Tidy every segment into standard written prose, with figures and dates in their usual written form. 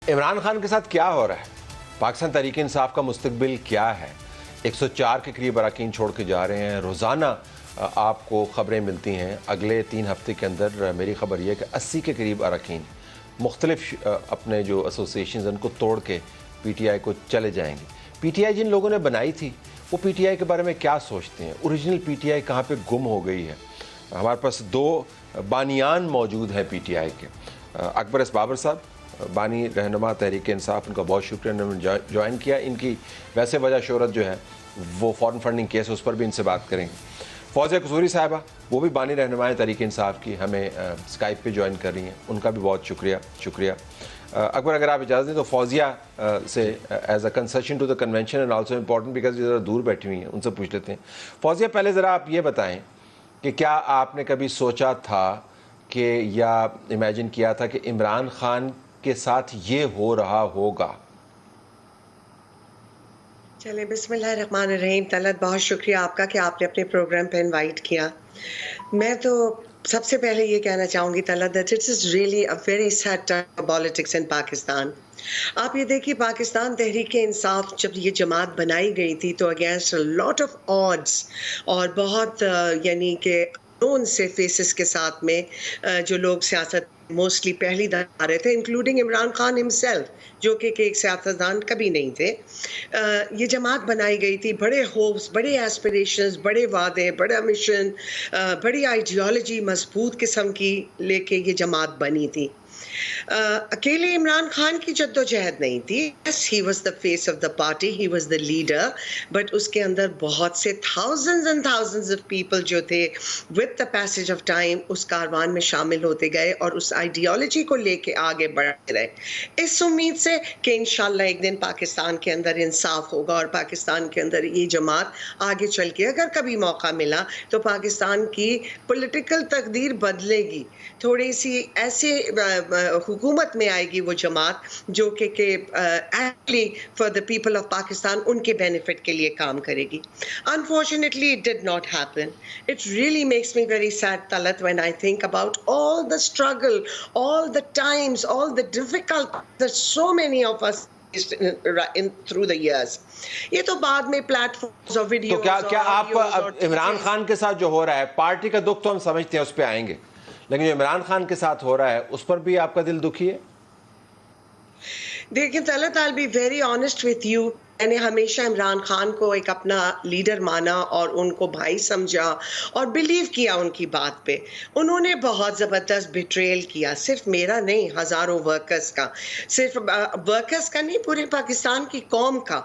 عمران خان کے ساتھ کیا ہو رہا ہے؟ پاکستان تحریک انصاف کا مستقبل کیا ہے؟ 104 کے قریب اراکین چھوڑ کے جا رہے ہیں. روزانہ آپ کو خبریں ملتی ہیں. اگلے 3 ہفتے کے اندر میری خبر یہ ہے کہ 80 کے قریب اراکین مختلف اپنے جو ایسوسیشنز ان کو توڑ کے پی ٹی آئی کو چلے جائیں گے. پی ٹی آئی جن لوگوں نے بنائی تھی وہ پی ٹی آئی کے بارے میں کیا سوچتے ہیں؟ اوریجنل پی ٹی آئی کہاں پہ گم ہو گئی ہے؟ ہمارے پاس 2 بانیان موجود ہیں پی ٹی آئی کے. اکبر اس بابر صاحب, بانی رہنما تحریک انصاف, ان کا بہت شکریہ, انہوں نے جوائن کیا. ان کی ویسے وجہ شہرت جو ہے وہ فارن فنڈنگ کیس, اس پر بھی ان سے بات کریں گے. فوزیہ قصوری صاحبہ, وہ بھی بانی رہنما تحریک انصاف کی, ہمیں اسکائپ پہ جوائن کر رہی ہیں, ان کا بھی بہت شکریہ. اکبر اگر آپ اجازت دیں تو فوزیہ سے as a concession to the convention and also important because ذرا دور بیٹھی ہوئی ہیں, ان سے پوچھ لیتے ہیں. فوزیہ, پہلے ذرا آپ یہ بتائیں کہ کیا آپ نے کبھی سوچا تھا کہ یا امیجن کیا تھا کہ عمران خان کے ساتھ یہ ہو رہا ہوگا؟ چلے بسم اللہ الرحمن الرحیم. طلعت, بہت شکریہ آپ کا کہ آپ نے اپنے پروگرام پہ انوائٹ کیا. میں تو سب سے پہلے یہ کہنا چاہوں گی Talat that it is really a very sad time for politics in Pakistan. آپ یہ دیکھیے, پاکستان تحریک انصاف جب یہ جماعت بنائی گئی تھی تو اگینسٹ لاٹ آف آڈز اور بہت یعنی کہ ان سے فیسز کے ساتھ میں جو لوگ سیاست موسٹلی پہلی دفعہ آ رہے تھے, انکلوڈنگ عمران خان ہمسیلف, جو کہ ایک سیاستدان کبھی نہیں تھے. یہ جماعت بنائی گئی تھی, بڑے ہوپس, بڑے ایسپریشنز, بڑے وعدے, بڑا مشن, بڑی آئیڈیالوجی مضبوط قسم کی لے کے یہ جماعت بنی تھی. اکیلے عمران خان کی جدوجہد نہیں تھی. yes, he was the face of the party, he was the leader, but اس کے اندر بہت سے thousands and thousands of people جو تھے with the passage of time اس کاروان میں شامل ہوتے گئے اور اس آئیڈیالوجی کو لے کے آگے بڑھتے رہے, اس امید سے کہ انشاءاللہ ایک دن پاکستان کے اندر انصاف ہوگا اور پاکستان کے اندر یہ جماعت آگے چل کے اگر کبھی موقع ملا تو پاکستان کی پولیٹیکل تقدیر بدلے گی. تھوڑی سی ایسے حکومت میں آئے گی وہ جماعت جو کہ actually for the people of Pakistan ان کے بینیفٹ کے لیے کام کرے گی. Unfortunately, it did not happen. It really makes me very sad, Talat, when I think about all the struggle, all the times, all the difficult that so many of us through the years. یہ تو بعد میں plate forms اور videos. تو کیا آپ عمران خان کے ساتھ جو ہو رہا ہے, پارٹی کا دکھ تو ہم سمجھتے ہیں, اس پہ آئیں گے, لیکن جو عمران خان کے ساتھ ہو رہا ہے اس پر بھی آپ کا دل دکھی ہے؟ دیکھیں Talat, I'll be very honest with you. میں نے ہمیشہ عمران خان کو ایک اپنا لیڈر مانا اور ان کو بھائی سمجھا اور بلیو کیا ان کی بات پہ. انہوں نے بہت زبردست بیٹریل کیا, صرف میرا نہیں, ہزاروں ورکرز کا, صرف ورکرز کا نہیں, پورے پاکستان کی قوم کا.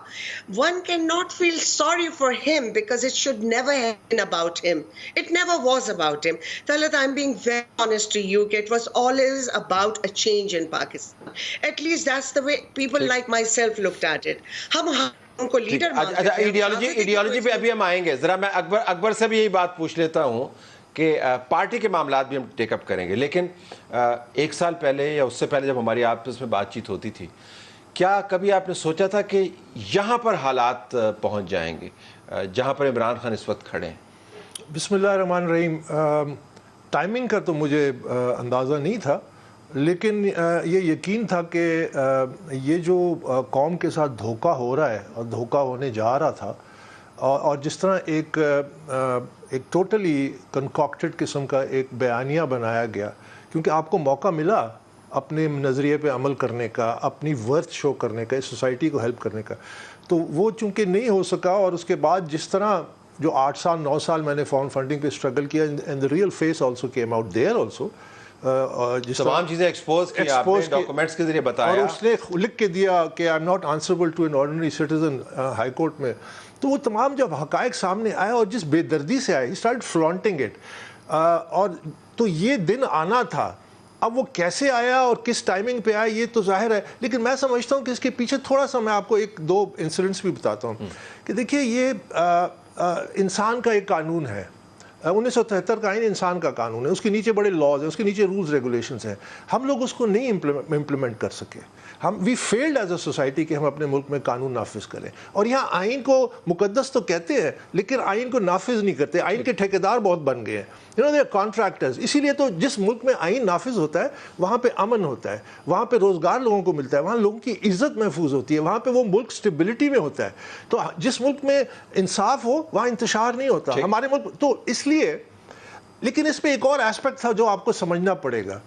One cannot feel sorry for him because it should never have been about him. It never was about him. Talat, I'm being very honest to you. It was always about a change in Pakistan. At least that's the way people like myself looked at it. ہم ان کو leader مانتے ہیں. Ideology پہ ابھی ہم آئیں گے. ذرا میں اکبر سے بھی یہی بات پوچھ لیتا ہوں کہ پارٹی کے معاملات بھی ہم ٹیک اپ کریں گے, لیکن 1 سال پہلے یا اس سے پہلے جب ہماری آپس میں بات چیت ہوتی تھی, کیا کبھی آپ نے سوچا تھا کہ یہاں پر حالات پہنچ جائیں گے جہاں پر عمران خان اس وقت کھڑے ہیں؟ بسم اللہ الرحمن الرحیم. ٹائمنگ کا تو مجھے اندازہ نہیں تھا, لیکن یہ یقین تھا کہ یہ جو قوم کے ساتھ دھوکہ ہو رہا ہے اور دھوکہ ہونے جا رہا تھا, اور جس طرح ایک ٹوٹلی کنکاکٹڈ قسم کا ایک بیانیہ بنایا گیا, کیونکہ آپ کو موقع ملا اپنے نظریے پہ عمل کرنے کا, اپنی ورتھ شو کرنے کا, اس سوسائٹی کو ہیلپ کرنے کا, تو وہ چونکہ نہیں ہو سکا. اور اس کے بعد جس طرح جو 8 سال 9 سال میں نے فارن فنڈنگ پہ اسٹرگل کیا, and the real face also came out there also, جس تمام چیزیں ایکسپوز کی آپ نے ڈاکومنٹس کے ذریعے بتایا, اور اس نے لکھ کے دیا کہ I am not answerable to an ordinary citizen high court میں. تو وہ تمام جب حقائق سامنے آئے اور جس بے دردی سے آئے, ہی اسٹارٹ فلانٹنگ اٹ, اور تو یہ دن آنا تھا. اب وہ کیسے آیا اور کس ٹائمنگ پہ آیا یہ تو ظاہر ہے, لیکن میں سمجھتا ہوں کہ اس کے پیچھے تھوڑا سا میں آپ کو 1-2 انسیڈنٹس بھی بتاتا ہوں کہ دیکھیے یہ انسان کا ایک قانون ہے, 1973 کا آئین انسان کا قانون ہے, اس کے نیچے بڑے لاز ہیں, اس کے نیچے رولز ریگولیشنز ہیں. ہم لوگ اس کو نہیں امپلیمنٹ کر سکے. ہم وی فیلڈ ایز اے سوسائٹی کہ ہم اپنے ملک میں قانون نافذ کریں. اور یہاں آئین کو مقدس تو کہتے ہیں لیکن آئین کو نافذ نہیں کرتے. آئین کے ٹھیکیدار بہت بن گئے ہیں, you know they are contractors. اسی لیے تو جس ملک میں آئین نافذ ہوتا ہے وہاں پہ امن ہوتا ہے, وہاں پہ روزگار لوگوں کو ملتا ہے, وہاں لوگوں کی عزت محفوظ ہوتی ہے, وہاں پہ وہ ملک اسٹیبلٹی میں ہوتا ہے. تو جس ملک میں انصاف ہو وہاں انتشار نہیں ہوتا. ہمارے ملک تو اس لیے, لیکن اس پہ ایک اور ایسپیکٹ تھا جو آپ کو سمجھنا پڑے گا.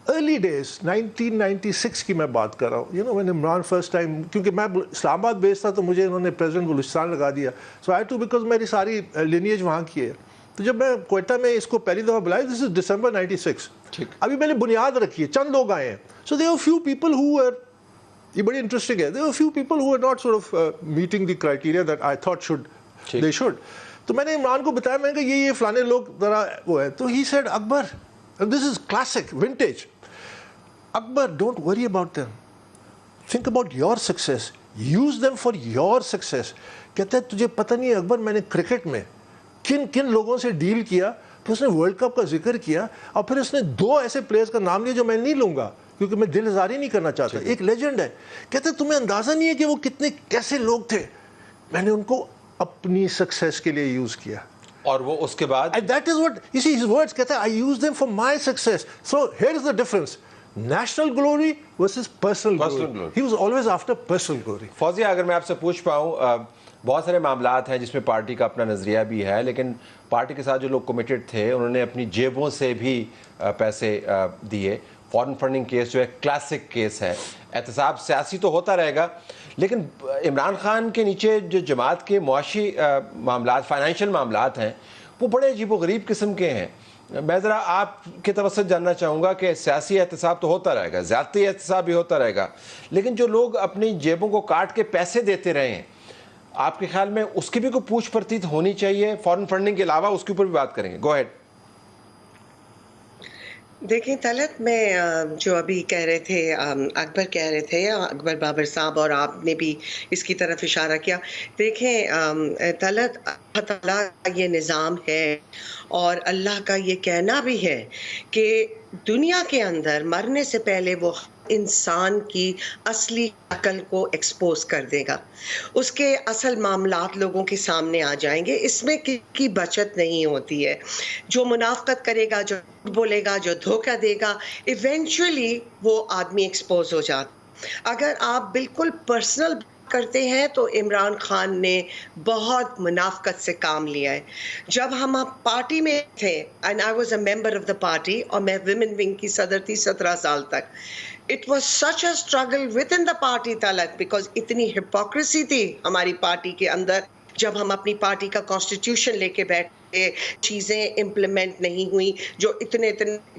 ارلی ڈیز 1996 کی میں بات کر رہا ہوں, you know when Imran first time, کیونکہ میں اسلام آباد بیس تھا تو مجھے انہوں نے پریزیڈنٹ بلوچستان لگا دیا. سو آئی ٹو بیکاز میری ساری لینیج وہاں کی ہے. تو جب میں کوئٹہ میں اس کو پہلی دفعہ بلایا, دس از December 96, ابھی میں نے بنیاد رکھی ہے, چند لوگ آئے ہیں. سو there were few people who were, یہ بڑی انٹرسٹنگ ہے, there were few people who were not sort of meeting the criteria that I thought they should. تو میں نے عمران کو بتایا, میں نے کہا یہ فلانے لوگ ذرا وہ ہے. تو he said, Akbar, and this is classic, vintage, Akbar, don't worry about them. Think about your success. Use them for your success. کہتا ہے تجھے پتہ نہیں ہے اکبر, میں نے کرکٹ میں کن کن لوگوں سے ڈیل کیا. پھر اس نے ورلڈ کپ کا ذکر کیا اور پھر اس نے 2 ایسے پلیئرز کا نام لیا جو میں نہیں لوں گا کیونکہ میں دل ازاری نہیں کرنا چاہتا. ایک لیجنڈ ہے. کہتے ہیں تمہیں اندازہ نہیں ہے کہ وہ کتنے کیسے لوگ تھے, میں نے ان کو اپنی سکسیس کے لیے یوز کیا. اور وہ اس کے بعد And that is what, you see his words, کہتا ہے I use them for my success. So here is the difference. National glory versus personal glory. He was always after personal glory. Fauzia, اگر میں آپ سے پوچھ پاؤں, بہت سارے معاملات ہیں جس میں پارٹی کا اپنا نظریہ بھی ہے, لیکن پارٹی کے ساتھ جو لوگ کمیٹڈ تھے انہوں نے اپنی جیبوں سے بھی پیسے دیے. فارن فنڈنگ کیس جو ہے کلاسک کیس ہے. احتساب سیاسی تو ہوتا رہے گا, لیکن عمران خان کے نیچے جو جماعت کے معاشی معاملات, فائنینشیل معاملات ہیں, وہ بڑے عجیب و غریب قسم کے ہیں. میں ذرا آپ کے توسط جاننا چاہوں گا کہ سیاسی احتساب تو ہوتا رہے گا, زیادتی احتساب بھی ہوتا رہے گا, لیکن جو لوگ اپنی جیبوں کو کاٹ کے پیسے دیتے رہے ہیں, آپ کے خیال میں اس کی بھی کوئی پوچھ پرتیت ہونی چاہیے؟ فارن فنڈنگ کے علاوہ اس کے اوپر بھی بات کریں گے. گو ہیڈ. دیکھیں طلعت, میں جو ابھی کہہ رہے تھے, اکبر کہہ رہے تھے, اکبر بابر صاحب, اور آپ نے بھی اس کی طرف اشارہ کیا. دیکھیں طلعت, اللہ تعالیٰ کا یہ نظام ہے اور اللہ کا یہ کہنا بھی ہے کہ دنیا کے اندر مرنے سے پہلے وہ انسان کی اصلی عقل کو ایکسپوز کر دے گا, اس کے اصل معاملات لوگوں کے سامنے آ جائیں گے. اس میں کی بچت نہیں ہوتی ہے. جو منافقت کرے گا, جو بولے گا, جو دھوکہ دے گا, ایونچولی وہ آدمی ایکسپوز ہو جاتا. اگر آپ بالکل پرسنل کرتے ہیں تو عمران خان نے بہت منافقت سے کام لیا ہے. جب ہم پارٹی میں تھے, and I was a member of the party, اور میں ویمن ونگ کی صدر تھی 17 سال تک, it was such a struggle within the party Talat, because اتنی hypocrisy تھی ہماری پارٹی کے اندر. جب ہم اپنی پارٹی کا کانسٹیٹیوشن لے کے بیٹھے, چیزیں امپلیمنٹ نہیں ہوئی, جو اتنے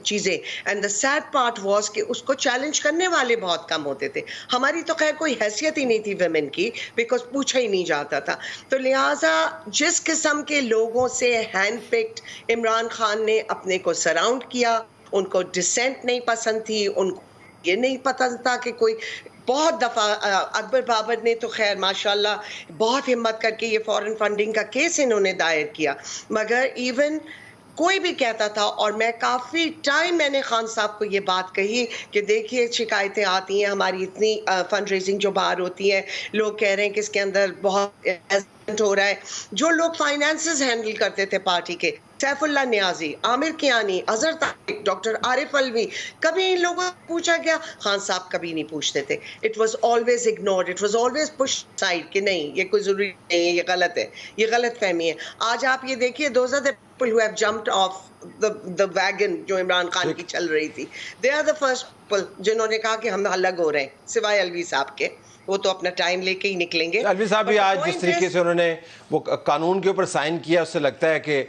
چیزیں, and the sad part was کہ اس کو چیلنج کرنے والے بہت کم ہوتے تھے. ہماری تو خیر کوئی حیثیت ہی نہیں تھی ویمن کی, بیکاز پوچھا ہی نہیں جاتا تھا. تو لہٰذا جس قسم کے لوگوں سے ہینڈ پکڈ عمران خان نے اپنے کو سراؤنڈ کیا, ان کو ڈسینٹ نہیں پسند تھی, ان کو یہ نہیں پسند تھا کہ کوئی, بہت دفعہ اکبر بابر نے تو خیر ماشاءاللہ بہت ہمت کر کے یہ فارن فنڈنگ کا کیس انہوں نے دائر کیا, مگر ایون کوئی بھی کہتا تھا, اور میں کافی ٹائم میں نے خان صاحب کو یہ بات کہی کہ دیکھیے شکایتیں آتی ہیں ہماری, اتنی فنڈ ریزنگ جو باہر ہوتی ہے, لوگ کہہ رہے ہیں کہ اس کے اندر بہت ہو رہا ہے. جو لوگ فائنانسز ہینڈل کرتے تھے پارٹی کے, سیف اللہ نیازی, عامر کیانی, اظہر طارق, ڈاکٹر عارف الوی, کبھی ان لوگوں کو پوچھا گیا؟ خان صاحب کبھی نہیں پوچھتے تھے. It was always ignored, it was always push side کہ نہیں یہ کوئی ضروری نہیں ہے, یہ غلط ہے, یہ غلط فہمی ہے. آج آپ یہ دیکھیے, those are the people who have jumped off the wagon جو عمران خان کی چل رہی تھی. they are the first people جنہوں نے کہا کہ ہم الگ ہو رہے ہیں, سوائے الوی صاحب کے, وہ تو اپنا ٹائم لے کے ہی نکلیں گے. الوی صاحب بھی آج جس طریقے سے انہوں نے وہ قانون کے اوپر سائن کیا, اس سے لگتا ہے کہ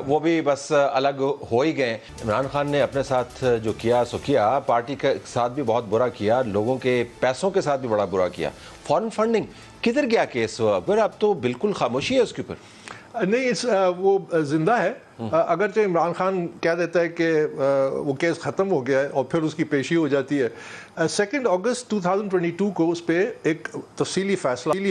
وہ بھی بس الگ ہو ہی گئے. عمران خان نے اپنے ساتھ جو کیا سو کیا, پارٹی کے ساتھ بھی بہت برا کیا, لوگوں کے پیسوں کے ساتھ بھی بڑا برا کیا. فارن فنڈنگ کدھر گیا کیس ہوا؟ پھر اب تو بالکل خاموشی ہے اس کے اوپر. نہیں, وہ زندہ ہے, اگرچہ عمران خان کہہ دیتا ہے کہ وہ کیس ختم ہو گیا ہے اور پھر اس کی پیشی ہو جاتی ہے. 2 اگست 2022 کو اس پہ ایک تفصیلی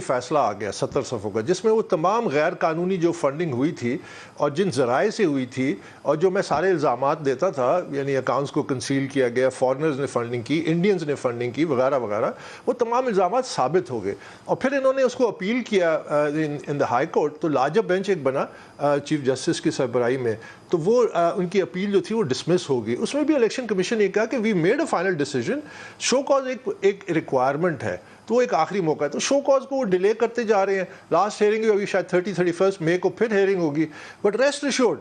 فیصلہ آ گیا 70 صفحوں کا، جس میں وہ تمام غیر قانونی جو فنڈنگ ہوئی تھی اور جن ذرائع سے ہوئی تھی اور جو میں سارے الزامات دیتا تھا، یعنی اکاؤنٹس کو کنسیل کیا گیا، فارنرز نے فنڈنگ کی، انڈینز نے فنڈنگ کی وغیرہ وغیرہ، وہ تمام الزامات ثابت ہو گئے. اور پھر انہوں نے اس کو اپیل کیا ان دا ہائی کورٹ، تو لارجر بینچ ایک بنا چیف جسٹس کی سربراہی میں، تو وہ ان کی اپیل جو تھی وہ ڈسمس ہو گئی. اس میں بھی الیکشن کمیشن نے کہا کہ we made a final decision, show cause ایک ریکوائرمنٹ ہے، تو وہ ایک آخری موقع ہے، تو شو کاز کو وہ ڈیلے کرتے جا رہے ہیں. لاسٹ ہیئرنگ ابھی شاید 31 مئی کو پھر ہیئرنگ ہوگی، but rest assured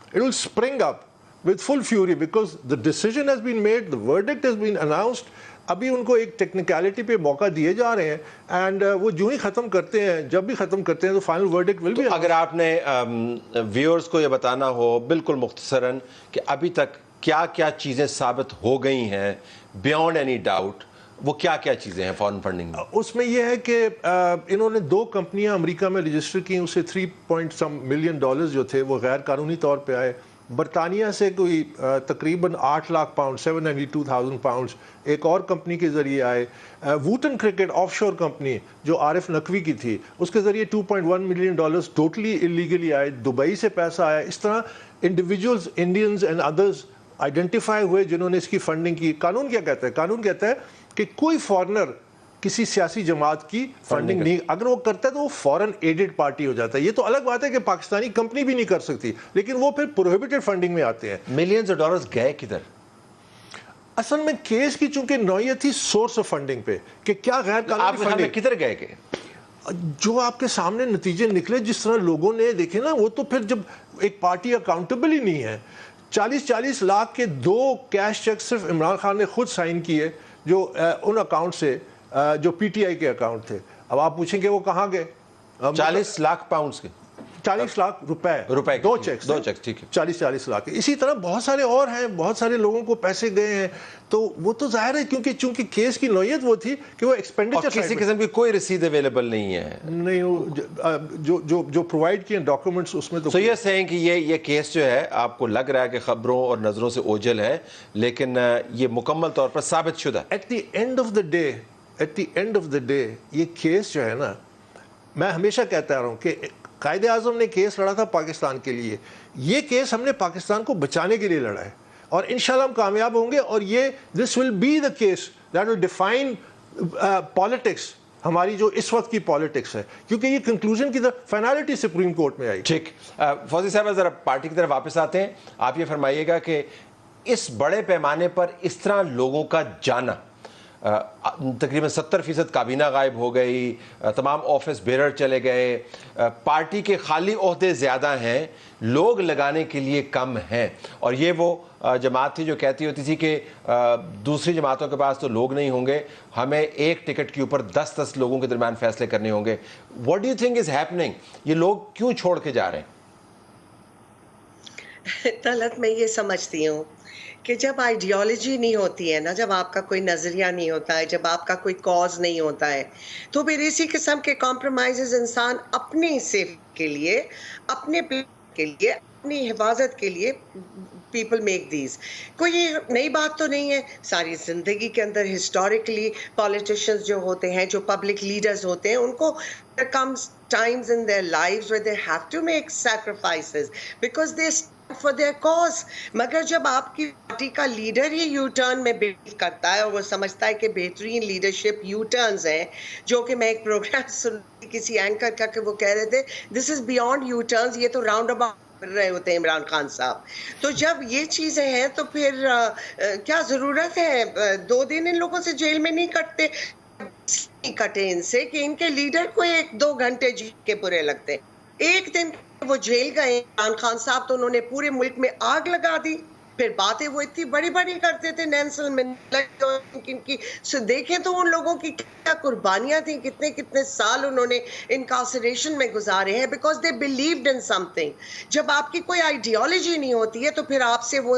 it will spring up with full fury because the decision has been made, the verdict has been announced. ابھی ان کو ایک ٹیکنیکلٹی پہ موقع دیے جا رہے ہیں اینڈ وہ جو ہی ختم کرتے ہیں، جب بھی ختم کرتے ہیں تو فائنل ورڈکٹ ول بھی. اگر آپ نے ویورز کو یہ بتانا ہو بالکل مختصراً کہ ابھی تک کیا کیا چیزیں ثابت ہو گئی ہیں بیانڈ اینی ڈاؤٹ، وہ کیا کیا چیزیں ہیں فارن فنڈنگ میں؟ اس میں یہ ہے کہ انہوں نے 2 کمپنیاں امریکہ میں رجسٹر کی، اسے $3 ملین جو تھے وہ غیر قانونی طور پہ آئے. برطانیہ سے کوئی تقریباً $8 لاکھ £792,000 ایک اور کمپنی کے ذریعے آئے. ووٹن کرکٹ آف شور کمپنی جو عارف نقوی کی تھی، اس کے ذریعے $2.1 ملین ٹوٹلی انلیگلی آئے. دبئی سے پیسہ آیا. اس طرح individuals, Indians and others identify ہوئے جنہوں نے اس کی فنڈنگ کی. قانون کیا کہتا ہے؟ قانون کہتا ہے کہ کوئی فارنر کسی سیاسی جماعت کی فنڈنگ نہیں، اگر وہ کرتا ہے تو وہ فورن ایڈڈ پارٹی ہو جاتا ہے. یہ تو الگ بات ہے کہ پاکستانی کمپنی بھی نہیں کر سکتی، لیکن وہ پھر پروہیبٹڈ فنڈنگ میں آتے ہیں. ملینز آف ڈالرز گئے کدھر؟ اصل میں کیس کی چونکہ نوعیت تھی سورس آف فنڈنگ پہ کہ کیا غیر قانونی فنڈنگ کدھر گئے کہ جو آپ کے سامنے نتیجے نکلے، جس طرح لوگوں نے دیکھے نا، وہ تو پھر جب ایک پارٹی اکاؤنٹیبل ہی نہیں ہے. 40 لاکھ کے 2 کیش چیک صرف عمران خان نے خود سائن کیے جو ان اکاؤنٹ سے جو پی ٹی آئی کے اکاؤنٹ تھے. اب آپ پوچھیں کہ وہ کہاں گئے؟ 40 لاکھ پاؤنڈز کے، 40 لاکھ روپے 2 چیک، ٹھیک ہے، 40 لاکھ. اسی طرح بہت سارے اور ہیں، بہت سارے لوگوں کو پیسے گئے ہیں. تو وہ تو ظاہر ہے کیونکہ چونکہ کیس کی نوعیت وہ تھی کہ وہ ایکسپینڈیچر، کسی قسم کی کوئی رسید اویلیبل نہیں ہے، نہیں جو پرووائڈ کیے ڈاکومنٹس اس میں تو. سو یہ سہیں کہ یہ کیس جو ہے آپ کو لگ رہا ہے کہ خبروں اور نظروں سے اوجھل ہے، لیکن یہ مکمل طور پر ثابت شدہ. At the end of the day یہ کیس جو ہے نا، میں ہمیشہ کہتا رہا ہوں کہ قائد اعظم نے کیس لڑا تھا پاکستان کے لیے، یہ کیس ہم نے پاکستان کو بچانے کے لیے لڑا ہے اور انشاءاللہ ہم کامیاب ہوں گے. اور یہ this will be the case that will define politics, ہماری جو اس وقت کی پالیٹکس ہے، کیونکہ یہ کنکلوژن کی طرف فائنلٹی سپریم کورٹ میں آئی. ٹھیک، فوزی صاحب ذرا پارٹی کی طرف واپس آتے ہیں. آپ یہ فرمائیے گا کہ اس بڑے پیمانے پر اس طرح لوگوں کا جانا، تقریباً 70% کابینہ غائب ہو گئی، تمام آفس بیرر چلے گئے، پارٹی کے خالی عہدے زیادہ ہیں، لوگ لگانے کے لیے کم ہیں. اور یہ وہ جماعت تھی جو کہتی ہوتی تھی کہ دوسری جماعتوں کے پاس تو لوگ نہیں ہوں گے، ہمیں ایک ٹکٹ کے اوپر 10 لوگوں کے درمیان فیصلے کرنے ہوں گے. What do you think is happening? یہ لوگ کیوں چھوڑ کے جا رہے ہیں؟ طلعت، میں یہ سمجھتی ہوں کہ جب آئیڈیالوجی نہیں ہوتی ہے نا، جب آپ کا کوئی نظریہ نہیں ہوتا ہے، جب آپ کا کوئی کاز نہیں ہوتا ہے، تو پھر اسی قسم کے کمپرومائزز انسان اپنی سیفٹی کے لیے، اپنے کے لیے، اپنی حفاظت کے لیے پیپل میک دیز. کوئی نئی بات تو نہیں ہے. ساری زندگی کے اندر ہسٹوریکلی پالیٹیشنز جو ہوتے ہیں، جو پبلک لیڈرز ہوتے ہیں، ان کو there comes times in their lives where they have to make sacrifices because they stand for their cause. مگر جب آپ کی پارٹی کا لیڈر ہی یو ٹرن میں بلیو کرتا ہے اور وہ سمجھتا ہے کہ بہترین لیڈرشپ یو ٹرنز ہیں، جو کہ میں ایک پروگرام سن کسی اینکر کا کہ وہ کہہ رہے تھے دس از بیونڈ یو ٹرنز، یہ تو راؤنڈ اباؤٹ کر رہے ہوتے ہیں عمران خان صاحب. تو جب یہ چیزیں ہیں تو پھر کیا ضرورت ہے 2 دن ان لوگوں سے جیل میں نہیں کٹتے کٹے ان سے کہ ان کے لیڈر کو 1-2 گھنٹے جیل کے برے لگتے. ایک دن وہ جیل گئے عمران خان صاحب تو انہوں نے پورے ملک میں آگ لگا دی. پھر باتیں وہ اتنی بڑی بڑی کرتے تھے نیلسن منڈیلا کی، دیکھیں تو ان لوگوں کی کیا قربانیاں تھیں، کتنے کتنے سال انہوں نے انکارسریشن میں گزارے ہیں because they believed in some thing. جب آپ کی کوئی آئیڈیالوجی نہیں ہوتی ہے تو پھر آپ سے وہ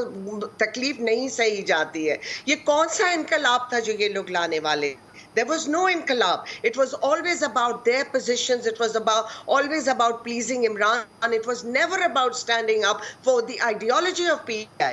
تکلیف نہیں سہی جاتی ہے. یہ کون سا انقلاب تھا جو یہ لوگ لانے والے؟ There was no inqilab. It was always about their positions. It was always about pleasing Imran. And it was never about standing up for the ideology of PTI.